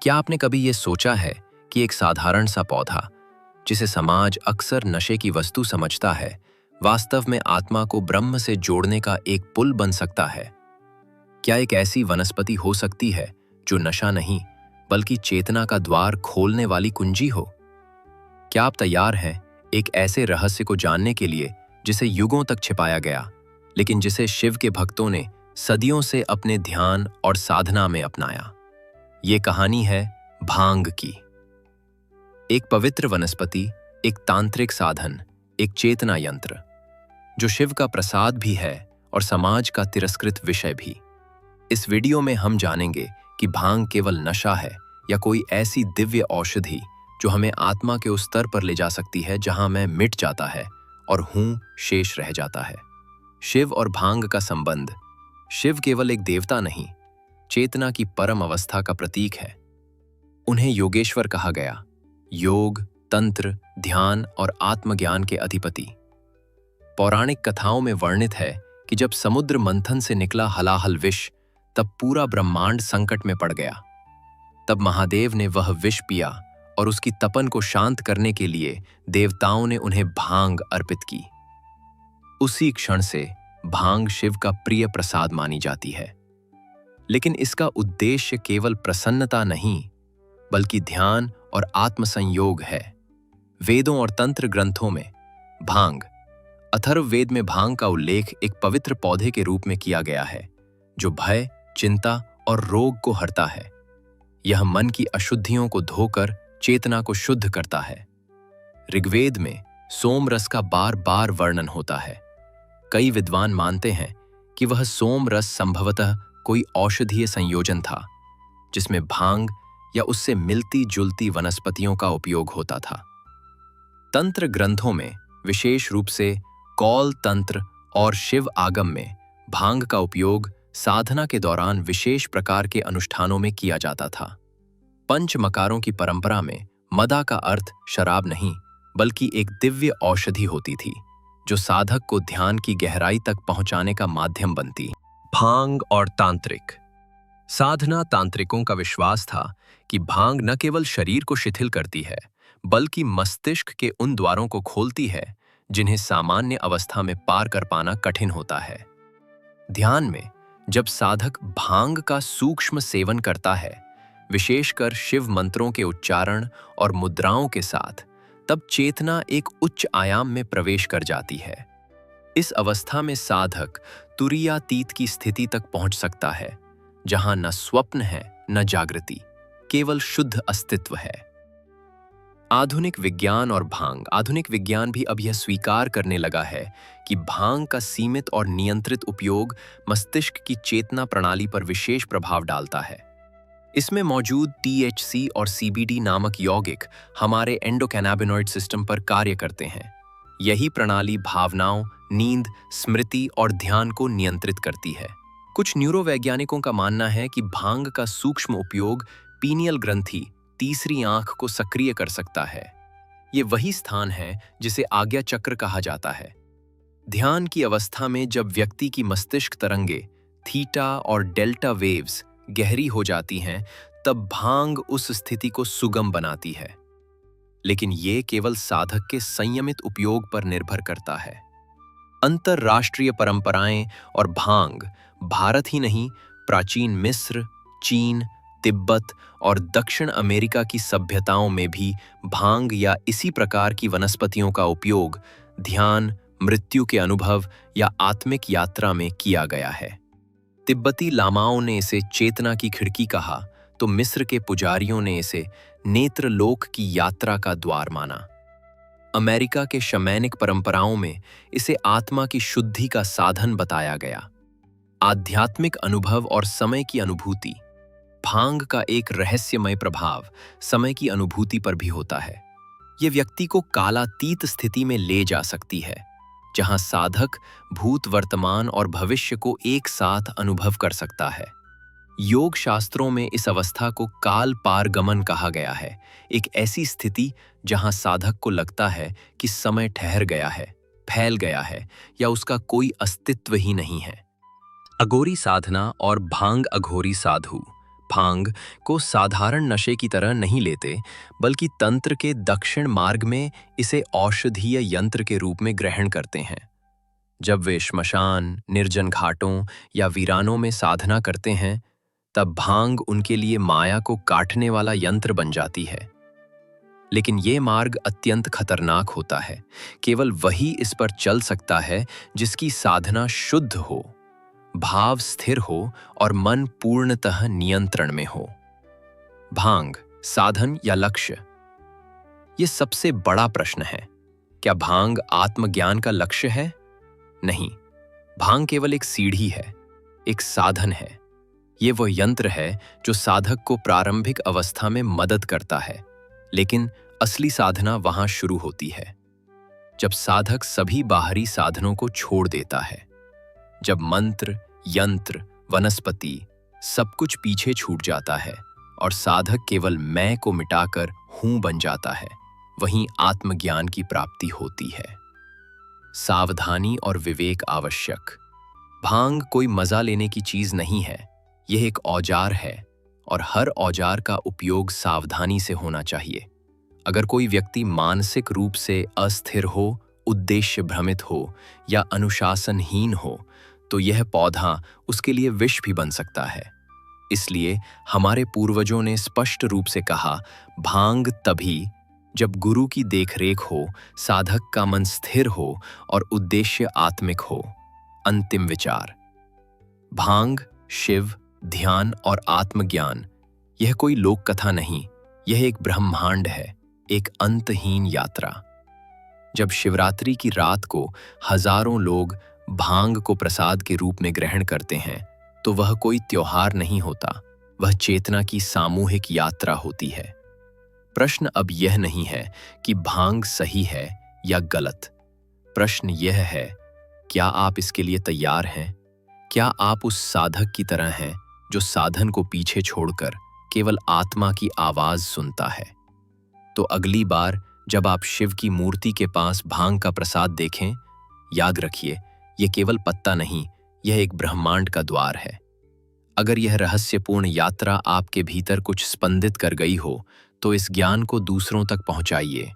क्या आपने कभी ये सोचा है कि एक साधारण सा पौधा, जिसे समाज अक्सर नशे की वस्तु समझता है, वास्तव में आत्मा को ब्रह्म से जोड़ने का एक पुल बन सकता है? क्या एक ऐसी वनस्पति हो सकती है जो नशा नहीं, बल्कि चेतना का द्वार खोलने वाली कुंजी हो? क्या आप तैयार हैं एक ऐसे रहस्य को जानने के लिए जिसे युगों तक छिपाया गया, लेकिन जिसे शिव के भक्तों ने सदियों से अपने ध्यान और साधना में अपनाया? ये कहानी है भांग की। एक पवित्र वनस्पति, एक तांत्रिक साधन, एक चेतना यंत्र, जो शिव का प्रसाद भी है और समाज का तिरस्कृत विषय भी। इस वीडियो में हम जानेंगे कि भांग केवल नशा है या कोई ऐसी दिव्य औषधि जो हमें आत्मा के उस स्तर पर ले जा सकती है जहां मैं मिट जाता है और हूं शेष रह जाता है। शिव और भांग का संबंध। शिव केवल एक देवता नहीं, चेतना की परम अवस्था का प्रतीक है। उन्हें योगेश्वर कहा गया, योग, तंत्र, ध्यान और आत्मज्ञान के अधिपति। पौराणिक कथाओं में वर्णित है कि जब समुद्र मंथन से निकला हलाहल विष, तब पूरा ब्रह्मांड संकट में पड़ गया। तब महादेव ने वह विष पिया और उसकी तपन को शांत करने के लिए देवताओं ने उन्हें भांग अर्पित की। उसी क्षण से भांग शिव का प्रिय प्रसाद मानी जाती है। लेकिन इसका उद्देश्य केवल प्रसन्नता नहीं, बल्कि ध्यान और आत्मसंयोग है। वेदों और तंत्र ग्रंथों में भांग, अथर्ववेद में भांग का उल्लेख एक पवित्र पौधे के रूप में किया गया है, जो भय, चिंता और रोग को हरता है। यह मन की अशुद्धियों को धोकर चेतना को शुद्ध करता है। ऋग्वेद में सोम रस का बार बार वर्णन होता है। कई विद्वान मानते हैं कि वह सोम रस संभवतः कोई औषधीय संयोजन था, जिसमें भांग या उससे मिलती जुलती वनस्पतियों का उपयोग होता था। तंत्र ग्रंथों में, विशेष रूप से कौल तंत्र और शिव आगम में, भांग का उपयोग साधना के दौरान विशेष प्रकार के अनुष्ठानों में किया जाता था। पंच मकारों की परंपरा में मदा का अर्थ शराब नहीं, बल्कि एक दिव्य औषधि होती थी, जो साधक को ध्यान की गहराई तक पहुंचाने का माध्यम बनती। भांग और तांत्रिक साधना। तांत्रिकों का विश्वास था कि भांग न केवल शरीर को शिथिल करती है, बल्कि मस्तिष्क के उन द्वारों को खोलती है जिन्हें सामान्य अवस्था में पार कर पाना कठिन होता है। ध्यान में जब साधक भांग का सूक्ष्म सेवन करता है, विशेषकर शिव मंत्रों के उच्चारण और मुद्राओं के साथ, तब चेतना एक उच्च आयाम में प्रवेश कर जाती है। इस अवस्था में साधक तुरीयातीत की स्थिति तक पहुंच सकता है, जहां न स्वप्न है न जागृति, केवल शुद्ध अस्तित्व है। आधुनिक विज्ञान और भांग। आधुनिक विज्ञान भी अब यह स्वीकार करने लगा है कि भांग का सीमित और नियंत्रित उपयोग मस्तिष्क की चेतना प्रणाली पर विशेष प्रभाव डालता है। इसमें मौजूद THC और CBD नामक यौगिक हमारे एंडोकैनाबिनॉइड सिस्टम पर कार्य करते हैं। यही प्रणाली भावनाओं, नींद, स्मृति और ध्यान को नियंत्रित करती है। कुछ न्यूरोवैज्ञानिकों का मानना है कि भांग का सूक्ष्म उपयोग पीनियल ग्रंथि, तीसरी आंख को सक्रिय कर सकता है। ये वही स्थान है जिसे आज्ञा चक्र कहा जाता है। ध्यान की अवस्था में जब व्यक्ति की मस्तिष्क तरंगे, थीटा और डेल्टा वेव्स गहरी हो जाती हैं, तब भांग उस स्थिति को सुगम बनाती है। लेकिन ये केवल साधक के संयमित उपयोग पर निर्भर करता है। अंतरराष्ट्रीय परंपराएं और भांग भारत ही नहीं, प्राचीन मिस्र, चीन, तिब्बत और दक्षिण अमेरिका की सभ्यताओं में भी भांग या इसी प्रकार की वनस्पतियों का उपयोग ध्यान, मृत्यु के अनुभव या आत्मिक यात्रा में किया गया है। तिब्बती लामाओं ने इसे चेतना की खिड़की कहा, तो मिस्र के पुजारियों ने इसे नेत्रलोक की यात्रा का द्वार माना। अमेरिका के शमैनिक परंपराओं में इसे आत्मा की शुद्धि का साधन बताया गया। आध्यात्मिक अनुभव और समय की अनुभूति। भांग का एक रहस्यमय प्रभाव समय की अनुभूति पर भी होता है। ये व्यक्ति को कालातीत स्थिति में ले जा सकती है, जहां साधक भूत, वर्तमान और भविष्य को एक साथ अनुभव कर सकता है। योग शास्त्रों में इस अवस्था को काल पारगमन कहा गया है, एक ऐसी स्थिति जहां साधक को लगता है कि समय ठहर गया है, फैल गया है या उसका कोई अस्तित्व ही नहीं है। अघोरी साधना और भांग। अघोरी साधु भांग को साधारण नशे की तरह नहीं लेते, बल्कि तंत्र के दक्षिण मार्ग में इसे औषधीय यंत्र के रूप में ग्रहण करते हैं। जब वे श्मशान, निर्जन घाटों या वीरानों में साधना करते हैं, तब भांग उनके लिए माया को काटने वाला यंत्र बन जाती है। लेकिन ये मार्ग अत्यंत खतरनाक होता है। केवल वही इस पर चल सकता है जिसकी साधना शुद्ध हो, भाव स्थिर हो और मन पूर्णतः नियंत्रण में हो। भांग, साधन या लक्ष्य? ये सबसे बड़ा प्रश्न है। क्या भांग आत्मज्ञान का लक्ष्य है? नहीं, भांग केवल एक सीढ़ी है, एक साधन है। ये वो यंत्र है जो साधक को प्रारंभिक अवस्था में मदद करता है, लेकिन असली साधना वहां शुरू होती है जब साधक सभी बाहरी साधनों को छोड़ देता है। जब मंत्र, यंत्र, वनस्पति सब कुछ पीछे छूट जाता है और साधक केवल मैं को मिटाकर हूं बन जाता है, वहीं आत्मज्ञान की प्राप्ति होती है। सावधानी और विवेक आवश्यक। भांग कोई मजा लेने की चीज नहीं है, यह एक औजार है और हर औजार का उपयोग सावधानी से होना चाहिए। अगर कोई व्यक्ति मानसिक रूप से अस्थिर हो, उद्देश्य भ्रमित हो या अनुशासनहीन हो, तो यह पौधा उसके लिए विष भी बन सकता है। इसलिए हमारे पूर्वजों ने स्पष्ट रूप से कहा, भांग तभी जब गुरु की देखरेख हो, साधक का मन स्थिर हो और उद्देश्य आत्मिक हो। अंतिम विचार। भांग, शिव, ध्यान और आत्मज्ञान यह कोई लोक कथा नहीं, यह एक ब्रह्मांड है, एक अंतहीन यात्रा। जब शिवरात्रि की रात को हजारों लोग भांग को प्रसाद के रूप में ग्रहण करते हैं, तो वह कोई त्योहार नहीं होता, वह चेतना की सामूहिक यात्रा होती है। प्रश्न अब यह नहीं है कि भांग सही है या गलत। प्रश्न यह है, क्या आप इसके लिए तैयार हैं? क्या आप उस साधक की तरह हैं जो साधन को पीछे छोड़कर केवल आत्मा की आवाज सुनता है? तो अगली बार जब आप शिव की मूर्ति के पास भांग का प्रसाद देखें, याद रखिए, यह केवल पत्ता नहीं, यह एक ब्रह्मांड का द्वार है। अगर यह रहस्यपूर्ण यात्रा आपके भीतर कुछ स्पंदित कर गई हो, तो इस ज्ञान को दूसरों तक पहुंचाइए।